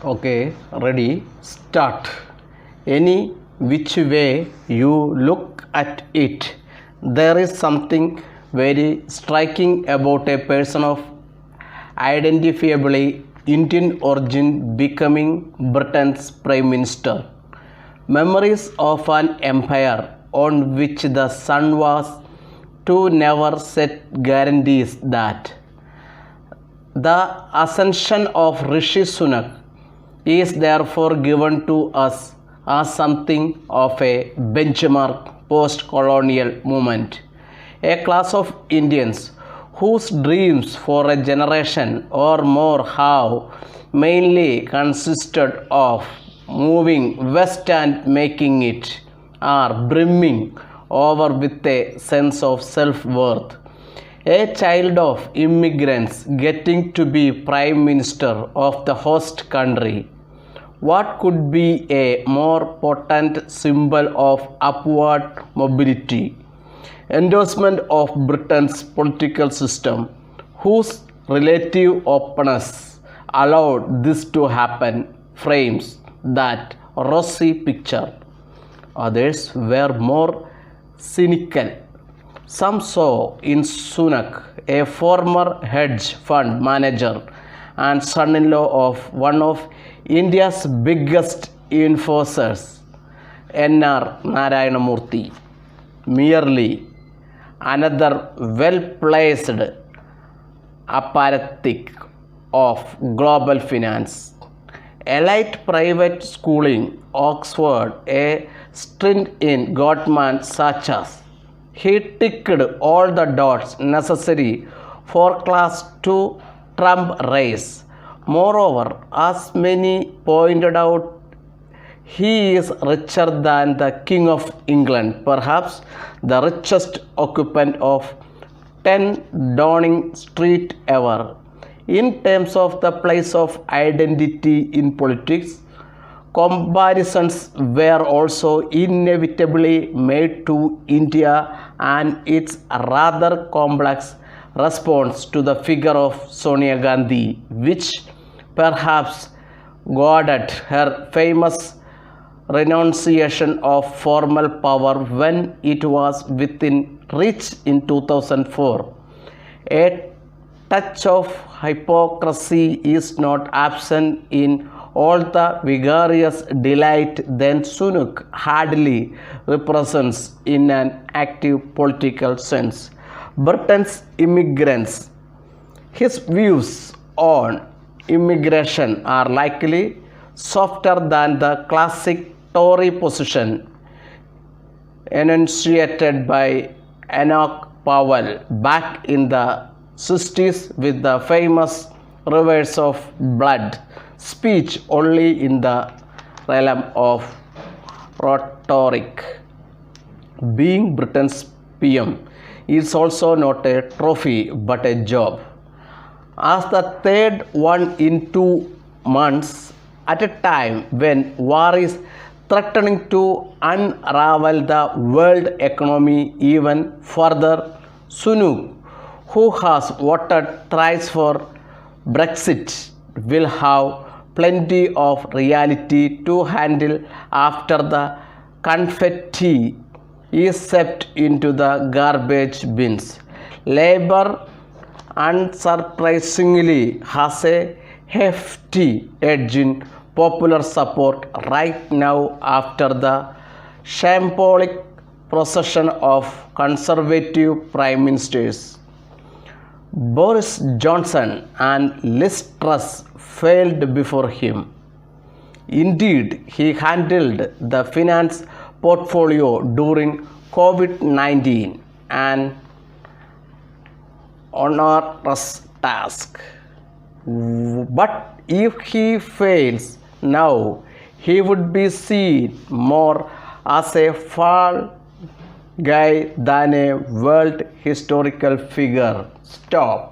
Okay, ready, start. Any which way you look at it, there is something very striking about a person of identifiably Indian origin becoming Britain's Prime Minister. Memories of an empire on which the sun was to never set guarantees that the ascension of Rishi Sunak is therefore given to us as something of a benchmark post-colonial movement. A class of Indians whose dreams for a generation or more have mainly consisted of moving west and making it are brimming over with a sense of self-worth. A child of immigrants getting to be Prime Minister of the host country. What could be a more potent symbol of upward mobility? Endorsement of Britain's political system, whose relative openness allowed this to happen, frames that rosy picture. Others were more cynical. Some saw in Sunak a former hedge fund manager and son-in-law of one of India's biggest enforcers, N.R. Narayanamurthy, merely another well-placed apparatchik of global finance. Elite private schooling, Oxford, a stint in Goldman Sachs. He ticked all the dots necessary for class 2 Trump race. Moreover, as many pointed out, he is richer than the King of England, perhaps the richest occupant of 10 Downing Street ever. In terms of the place of identity in politics, comparisons were also inevitably made to India and its rather complex response to the figure of Sonia Gandhi, which perhaps guarded her famous renunciation of formal power when it was within reach in 2004. A touch of hypocrisy is not absent in all the vigorous delight then Sunak hardly represents in an active political sense. Britain's immigrants, his views on immigration are likely softer than the classic Tory position enunciated by Enoch Powell back in the 60s with the famous rivers of blood speech only in the realm of rhetoric. Being Britain's PM is also not a trophy but a job. As the third one in 2 months, at a time when war is threatening to unravel the world economy even further, Sunak, who has voted thrice for Brexit, will have plenty of reality to handle after the confetti is swept into the garbage bins. Labour, unsurprisingly, has a hefty edge in popular support right now after the shambolic procession of conservative prime ministers. Boris Johnson and Liz Truss failed before him. Indeed, he handled the finance portfolio during COVID-19, an onerous task. But if he fails now, he would be seen more as a fall guy than a world historical figure. Stop.